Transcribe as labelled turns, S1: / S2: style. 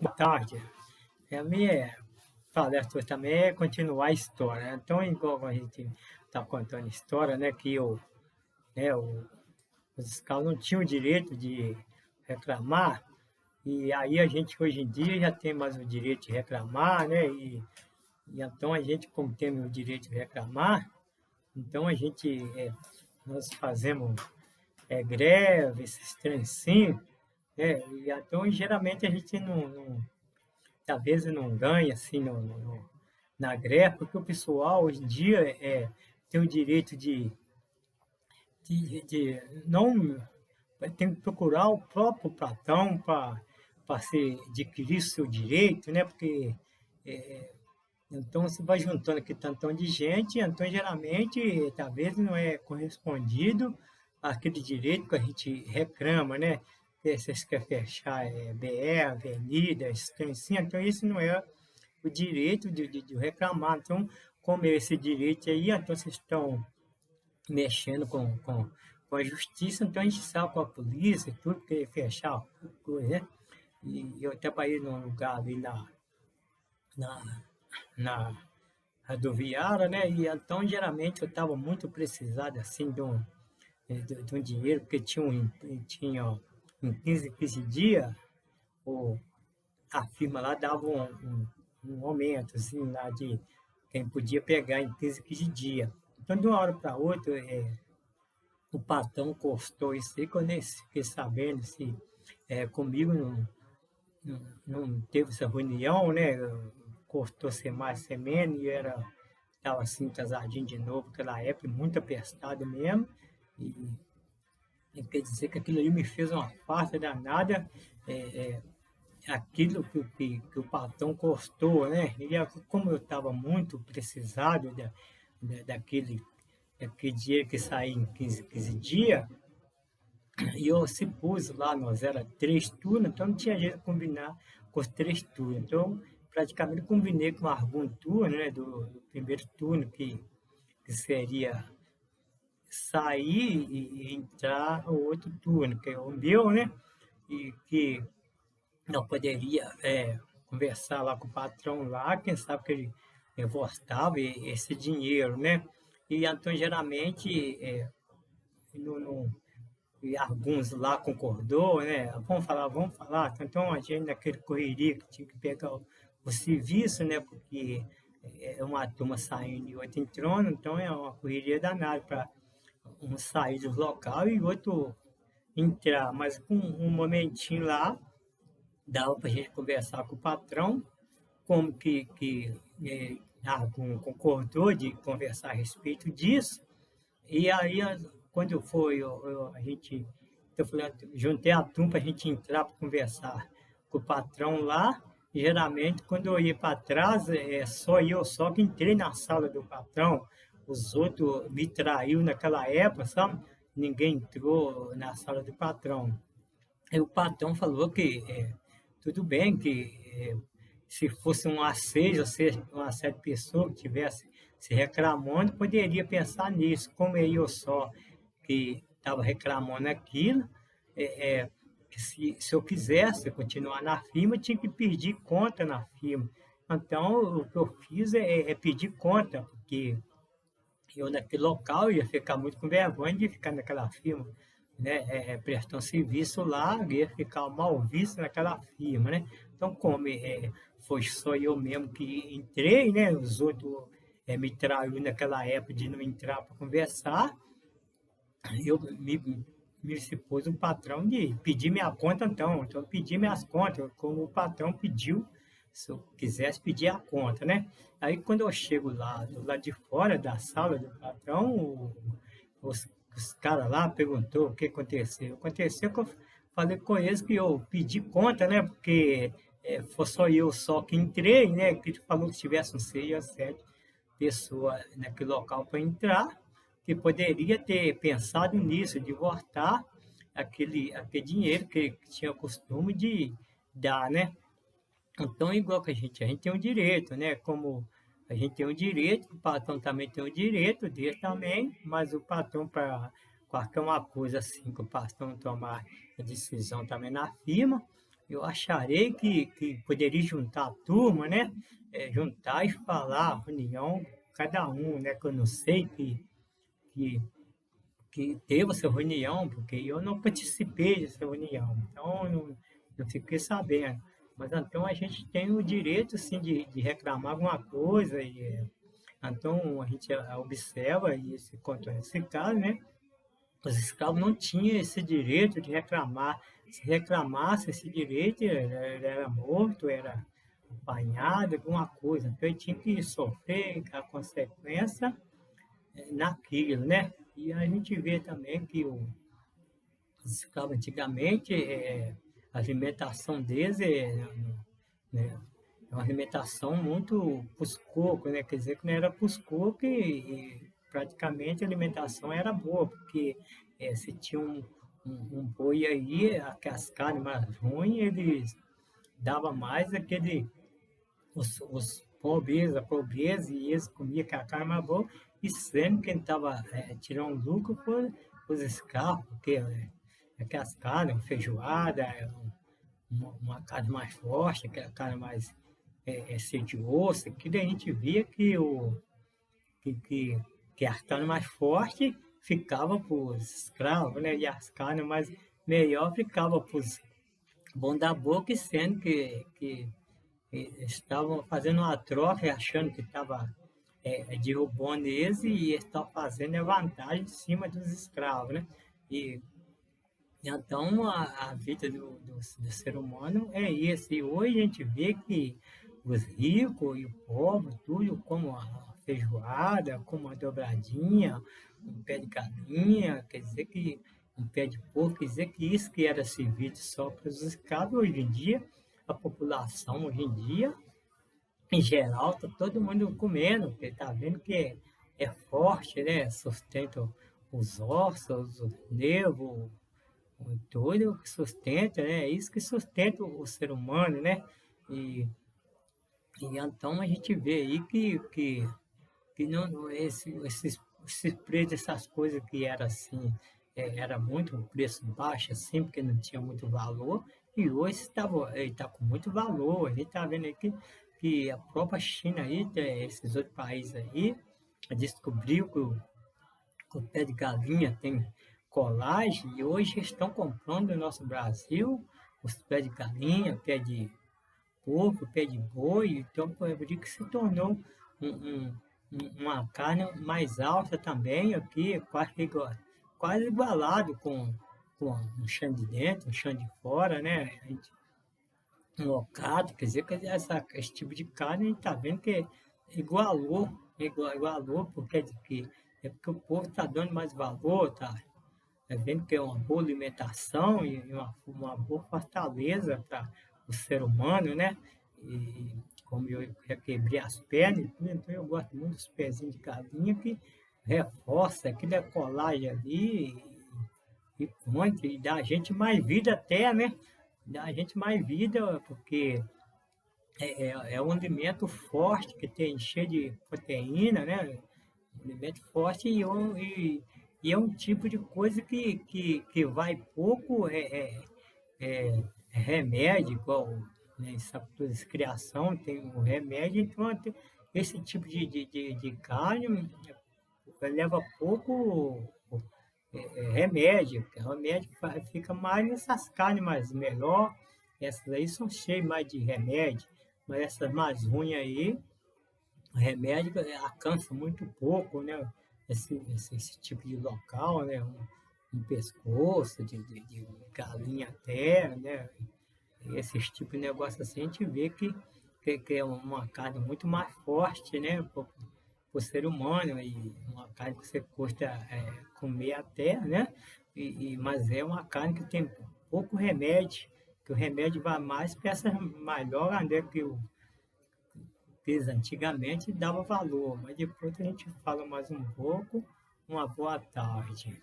S1: Boa tarde. A minha palestra hoje também é continuar a história, né? Então, igual a gente está contando história, né, os escravos não tinham o direito de reclamar, e aí a gente hoje em dia já tem mais o direito de reclamar, né? E então a gente, como tem o direito de reclamar, então nós fazemos greve, esses trem sim, né? E então geralmente a gente às vezes não ganha assim na greve, porque o pessoal hoje em dia tem o direito de não tem que procurar o próprio patrão para se adquirir seu direito, né? Porque então se vai juntando aqui tantão de gente, então geralmente talvez não é correspondido àquele direito que a gente reclama, né? Que vocês querem fechar BR, avenida, esse trem assim, então isso não é o direito de reclamar. Então, como é esse direito aí, então vocês estão mexendo com a justiça, então a gente sabe com a polícia, tudo, porque fechar coisa, né? E eu trabalhei num lugar ali na, na rodoviária, né? E então geralmente eu estava muito precisado assim de um dinheiro, porque tinha em 15 dias, o, a firma lá dava um aumento assim, lá de quem podia pegar em 15 dias. Então, de uma hora para outra, o patrão cortou isso aí, quando eu fiquei sabendo se comigo não teve essa reunião, né? Cortou ser mais, ser menos, e estava assim, casadinho de novo, naquela época, muito apestado mesmo. E, e quer dizer que aquilo ali me fez uma farta danada, é, aquilo que o patrão cortou, né? Como eu estava muito precisado daquele dinheiro que saía em 15 dias, e eu se pus lá, nós era 3 turnos, então não tinha jeito de combinar com os 3 turnos. Então, praticamente combinei com algum turno, né, do primeiro turno, que seria sair e entrar o outro turno, que é o meu, né? E que não poderia conversar lá com o patrão lá, quem sabe que ele gostava esse dinheiro, né? E então, geralmente, e alguns lá concordou, né? Vamos falar. Então, a gente naquele correria que tinha que pegar o serviço, né? Porque é uma turma saindo e outra entrando, então é uma correria danada para um sair do local e outro entrar. Mas com um momentinho lá, dava para a gente conversar com o patrão, como algum concordou de conversar a respeito disso. E aí, quando foi, a gente, eu falei, juntei a turma para a gente entrar para conversar com o patrão lá. E, geralmente, quando eu ia para trás, só eu só que entrei na sala do patrão. Os outros me traiu naquela época, sabe? Ninguém entrou na sala do patrão. Aí o patrão falou que tudo bem, que se fosse um assédio, ou seja, uma certa pessoa que tivesse se reclamando, poderia pensar nisso. Como eu só que estava reclamando aquilo, que se eu quisesse continuar na firma, eu tinha que pedir conta na firma. Então, o que eu fiz é pedir conta, porque eu naquele local ia ficar muito com vergonha de ficar naquela firma, né? Prestar um serviço lá, ia ficar mal visto naquela firma, né? Então, como foi só eu mesmo que entrei, né? Os outros me traiu naquela época de não entrar para conversar, eu me se pôs um patrão de pedir minha conta, então eu pedi minhas contas, como o patrão pediu, se eu quisesse pedir a conta, né? Aí quando eu chego lá, do lado de fora da sala do patrão, os caras lá perguntou o que aconteceu. Aconteceu que eu falei com eles que eu pedi conta, né? Porque foi só eu só que entrei, né? Que ele falou que tivesse um 6 ou 7 pessoas naquele local para entrar, que poderia ter pensado nisso, de voltar aquele dinheiro que tinha o costume de dar, né? Então, igual que a gente tem um direito, né? Como a gente tem um direito, o patrão também tem o direito dele também, mas o patrão, para qualquer uma coisa assim, que o patrão tomar a decisão também na firma, eu acharei que poderia juntar a turma, né? Juntar e falar, reunião, cada um, né? Que eu não sei que, que teve essa reunião, porque eu não participei dessa reunião, então eu não fiquei sabendo. Mas então a gente tem o direito, sim, de reclamar alguma coisa, então a gente observa e se conta esse caso, né? Os escravos não tinham esse direito de reclamar. Se reclamasse esse direito, ele era morto, era apanhado, alguma coisa. Então ele tinha que sofrer a consequência naquilo, né? E a gente vê também que os escravos antigamente, a alimentação deles né, é uma alimentação muito pros cocos, né? Quer dizer que não era pros cocos e praticamente a alimentação era boa, porque se tinha um boi aí, aquelas carnes mais ruins, eles dava mais aquele, os pobres, a pobreza, e eles comiam aquela carne mais boa, e sendo que ele estava tirando lucro por os escravos, porque aquelas carnes, feijoada, uma carne mais forte, aquela carne mais ser de osso, que daí a gente via que, que, que as carnes mais fortes ficavam para os escravos, né? E as carnes mais melhor ficavam para os bons da boca, e sendo que estavam fazendo uma troca, achando que estava derrubando eles, e estavam fazendo a vantagem em cima dos escravos, né? E então, a vida do ser humano é isso. E hoje a gente vê que os ricos e o pobre, tudo como a feijoada, como a dobradinha, um pé de galinha, quer dizer que um pé de porco, quer dizer que isso que era servido só para os escravos, hoje em dia, a população hoje em dia, em geral, está todo mundo comendo, porque está vendo que é forte, né? Sustenta os ossos, os nervos, tudo que sustenta, né? É isso que sustenta o ser humano, né? E, e então a gente vê aí que não, esse preço dessas coisas que era assim, era muito um preço baixo, assim, porque não tinha muito valor, e hoje está com muito valor. A gente está vendo aí que a própria China aí, esses outros países aí, descobriu que o pé de galinha tem colagem, e hoje estão comprando no nosso Brasil os pés de galinha, pé de porco, pé de boi, então por isso que se tornou uma carne mais alta também aqui, quase igualado com um chão de dentro, um chão de fora, né? Um locado, quer dizer que esse tipo de carne a gente está vendo que igualou, porque é porque o povo está dando mais valor, está vendo que é uma boa alimentação e uma boa fortaleza para o ser humano, né? E como eu já quebrei as pernas, então eu gosto muito dos pezinhos de galinha que reforça aquele colagem ali e muito, e dá a gente mais vida até, né? Dá a gente mais vida, porque é um alimento forte, que tem cheio de proteína, né? Um alimento forte e é um tipo de coisa que vai pouco remédio, igual né, essa coisa de criação tem um remédio, então esse tipo de carne leva pouco remédio, porque o remédio fica mais nessas carnes mais melhor, essas aí são cheias mais de remédio, mas essas mais ruins aí, o remédio alcança muito pouco, né? Esse tipo de local, né? Um pescoço de galinha até, né? Esses tipos de negócio assim, a gente vê que é uma carne muito mais forte, né? Para o ser humano, e uma carne que você custa comer até, né? Mas é uma carne que tem pouco remédio, que o remédio vai mais para essa melhor, né? Que antigamente dava valor, mas depois a gente fala mais um pouco. Uma boa tarde.